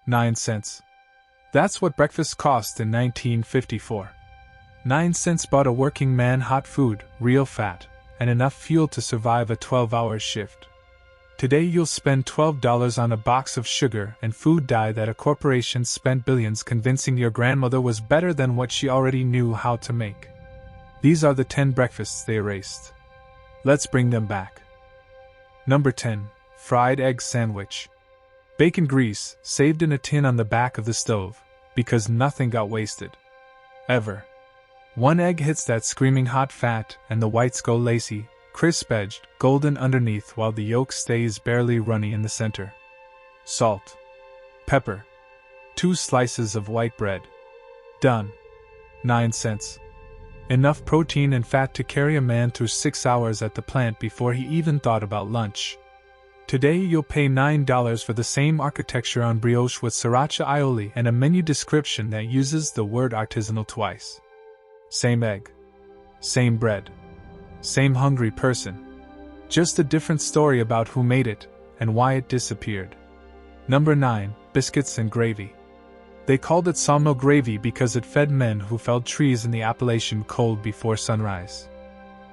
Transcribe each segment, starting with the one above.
9 cents. That's what breakfast cost in 1954. 9 cents bought a working man hot food, real fat, and enough fuel to survive a 12-hour shift. Today you'll spend $12 on a box of sugar and food dye that a corporation spent billions convincing your grandmother was better than what she already knew how to make. These are the 10 breakfasts they erased. Let's bring them back. Number 10. Fried egg sandwich. Bacon grease, saved in a tin on the back of the stove, because nothing got wasted. Ever. One egg hits that screaming hot fat, and the whites go lacy, crisp-edged, golden underneath while the yolk stays barely runny in the center. Salt. Pepper. 2 slices of white bread. Done. 9 cents. Enough protein and fat to carry a man through 6 hours at the plant before he even thought about lunch. Today you'll pay $9 for the same architecture on brioche with sriracha aioli and a menu description that uses the word artisanal twice. Same egg. Same bread. Same hungry person. Just a different story about who made it and why it disappeared. Number 9. Biscuits and Gravy. They called it sawmill gravy because it fed men who felled trees in the Appalachian cold before sunrise.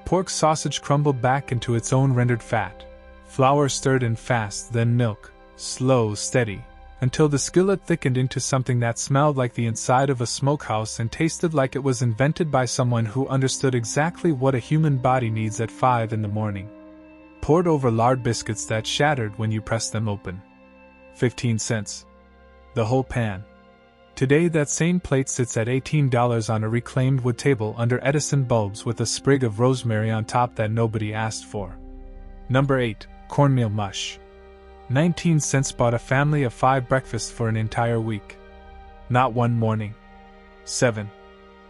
Pork sausage crumbled back into its own rendered fat. Flour stirred in fast, then milk, slow, steady, until the skillet thickened into something that smelled like the inside of a smokehouse and tasted like it was invented by someone who understood exactly what a human body needs at 5 in the morning. Poured over lard biscuits that shattered when you pressed them open. 15 cents. The whole pan. Today that same plate sits at $18 on a reclaimed wood table under Edison bulbs with a sprig of rosemary on top that nobody asked for. Number 8. Cornmeal Mush. 19 cents bought a family of 5 breakfasts for an entire week. Not one morning. 7.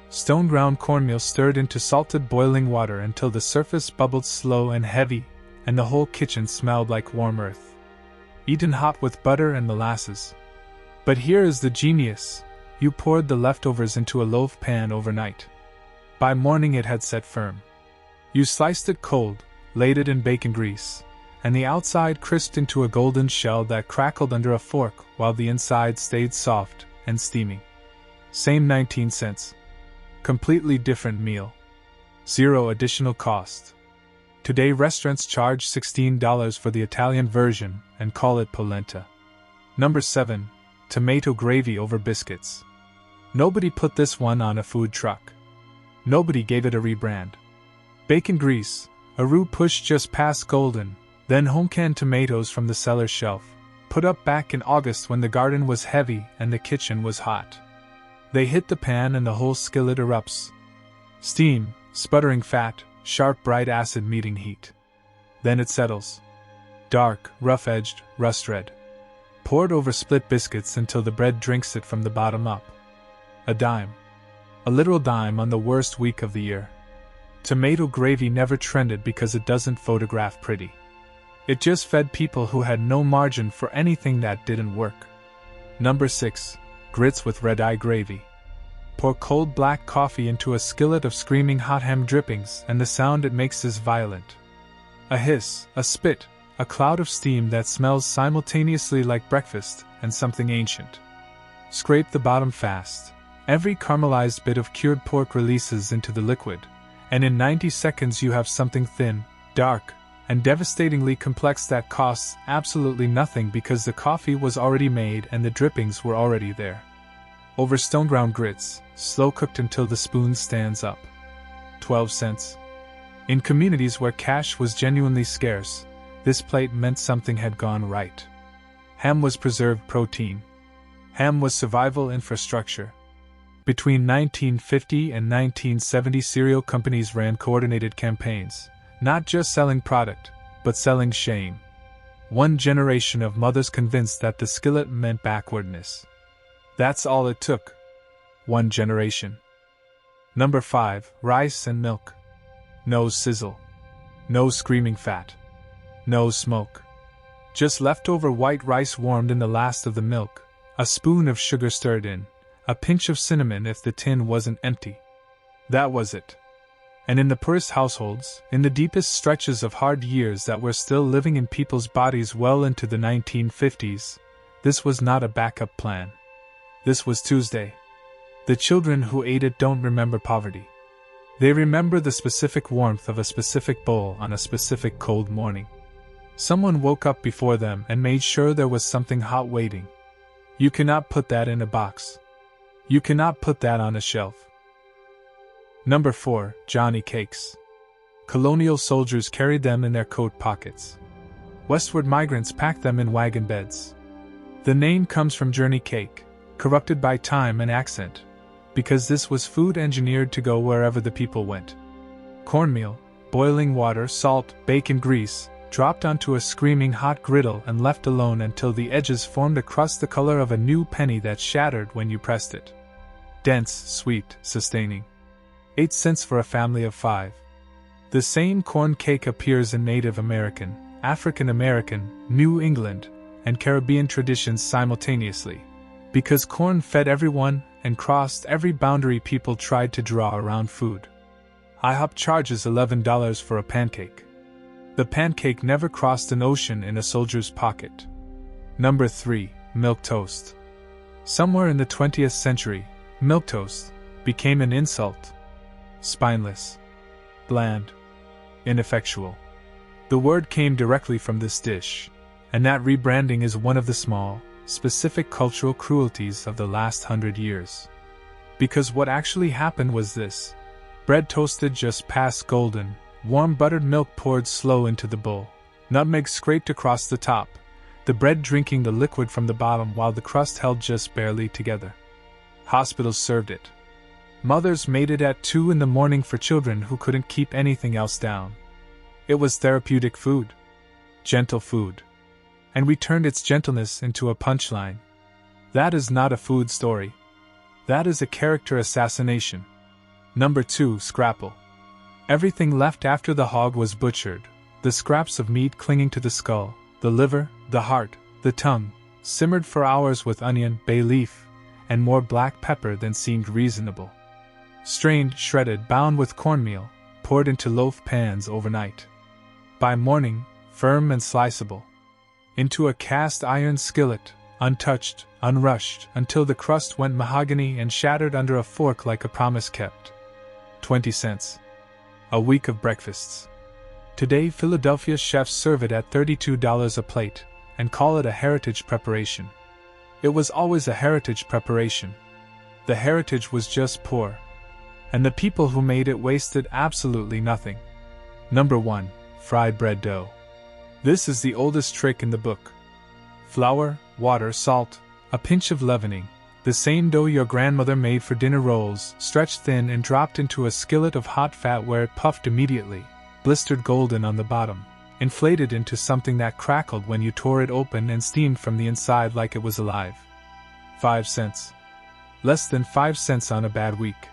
Stone ground cornmeal stirred into salted boiling water until the surface bubbled slow and heavy, and the whole kitchen smelled like warm earth. Eaten hot with butter and molasses. But here is the genius. You poured the leftovers into a loaf pan overnight. By morning it had set firm. You sliced it cold, laid it in bacon grease, and the outside crisped into a golden shell that crackled under a fork while the inside stayed soft and steaming. Same 19 cents. Completely different meal. 0 additional cost. Today restaurants charge $16 for the Italian version and call it polenta. Number 7. Tomato gravy over biscuits. Nobody put this one on a food truck. Nobody gave it a rebrand. Bacon grease, a roux pushed just past golden, then home-canned tomatoes from the cellar shelf, put up back in August when the garden was heavy and the kitchen was hot. They hit the pan and the whole skillet erupts. Steam, sputtering fat, sharp bright acid meeting heat. Then it settles. Dark, rough-edged, rust-red. Poured over split biscuits until the bread drinks it from the bottom up. A dime. A literal dime on the worst week of the year. Tomato gravy never trended because it doesn't photograph pretty. It just fed people who had no margin for anything that didn't work. Number 6. Grits with red-eye gravy. Pour cold black coffee into a skillet of screaming hot ham drippings and the sound it makes is violent. A hiss, a spit, a cloud of steam that smells simultaneously like breakfast and something ancient. Scrape the bottom fast. Every caramelized bit of cured pork releases into the liquid, and in 90 seconds you have something thin, dark, and devastatingly complex that costs absolutely nothing because the coffee was already made and the drippings were already there. Over stone-ground grits, slow-cooked until the spoon stands up. 12 cents. In communities where cash was genuinely scarce, this plate meant something had gone right. Ham was preserved protein. Ham was survival infrastructure. Between 1950 and 1970, cereal companies ran coordinated campaigns, not just selling product, but selling shame. One generation of mothers convinced that the skillet meant backwardness. That's all it took. One generation. Number 5. Rice and milk. No sizzle. No screaming fat. No smoke. Just leftover white rice warmed in the last of the milk, a spoon of sugar stirred in, a pinch of cinnamon if the tin wasn't empty. That was it. And in the poorest households, in the deepest stretches of hard years that were still living in people's bodies well into the 1950s, This was not a backup plan. This was Tuesday. The children who ate it don't remember poverty. They remember the specific warmth of a specific bowl on a specific cold morning. Someone woke up before them and made sure there was something hot waiting. You cannot put that in a box. You cannot put that on a shelf. Number 4, Johnny Cakes. Colonial soldiers carried them in their coat pockets. Westward migrants packed them in wagon beds. The name comes from journey cake, corrupted by time and accent, because this was food engineered to go wherever the people went. Cornmeal, boiling water, salt, bacon grease, dropped onto a screaming hot griddle and left alone until the edges formed a crust the color of a new penny that shattered when you pressed it. Dense, sweet, sustaining. 8 cents for a family of 5. The same corn cake appears in Native American, African American, New England, and Caribbean traditions simultaneously, because corn fed everyone and crossed every boundary people tried to draw around food. IHOP charges $11 for a pancake. The pancake never crossed an ocean in a soldier's pocket. Number 3, milk toast. Somewhere in the 20th century, milk toast became an insult. Spineless, bland, ineffectual. The word came directly from this dish, and that rebranding is one of the small, specific cultural cruelties of the last 100 years. Because what actually happened was this: bread toasted just past golden, warm buttered milk poured slow into the bowl, nutmeg scraped across the top, the bread drinking the liquid from the bottom while the crust held just barely together. Hospitals served it. Mothers made it at 2 in the morning for children who couldn't keep anything else down. It was therapeutic food. Gentle food. And we turned its gentleness into a punchline. That is not a food story. That is a character assassination. Number 2, Scrapple. Everything left after the hog was butchered, the scraps of meat clinging to the skull, the liver, the heart, the tongue, simmered for hours with onion, bay leaf, and more black pepper than seemed reasonable. Strained, shredded, bound with cornmeal, poured into loaf pans overnight. By morning, firm and sliceable. Into a cast iron skillet, untouched, unrushed, until the crust went mahogany and shattered under a fork like a promise kept. 20 cents. A week of breakfasts. Today, Philadelphia chefs serve it at $32 a plate, and call it a heritage preparation. It was always a heritage preparation. The heritage was just poor. And the people who made it wasted absolutely nothing. Number 1, fried bread dough. This is the oldest trick in the book. Flour, water, salt, a pinch of leavening, the same dough your grandmother made for dinner rolls, stretched thin and dropped into a skillet of hot fat where it puffed immediately, blistered golden on the bottom, inflated into something that crackled when you tore it open and steamed from the inside like it was alive. 5 cents. Less than 5 cents on a bad week.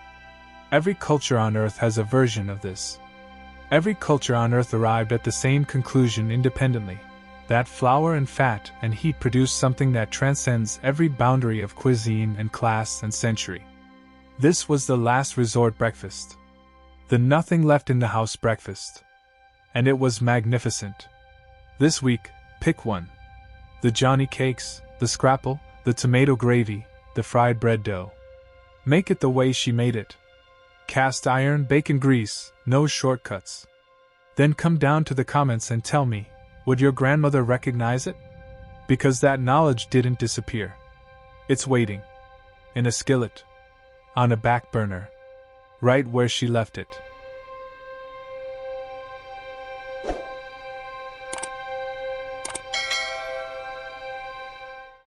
Every culture on earth has a version of this. Every culture on earth arrived at the same conclusion independently, that flour and fat and heat produce something that transcends every boundary of cuisine and class and century. This was the last resort breakfast. The nothing left in the house breakfast. And it was magnificent. This week, pick one. The Johnny Cakes, the Scrapple, the tomato gravy, the fried bread dough. Make it the way she made it. Cast iron, bacon grease, no shortcuts. Then come down to the comments and tell me, would your grandmother recognize it? Because that knowledge didn't disappear. It's waiting. In a skillet. On a back burner. Right where she left it.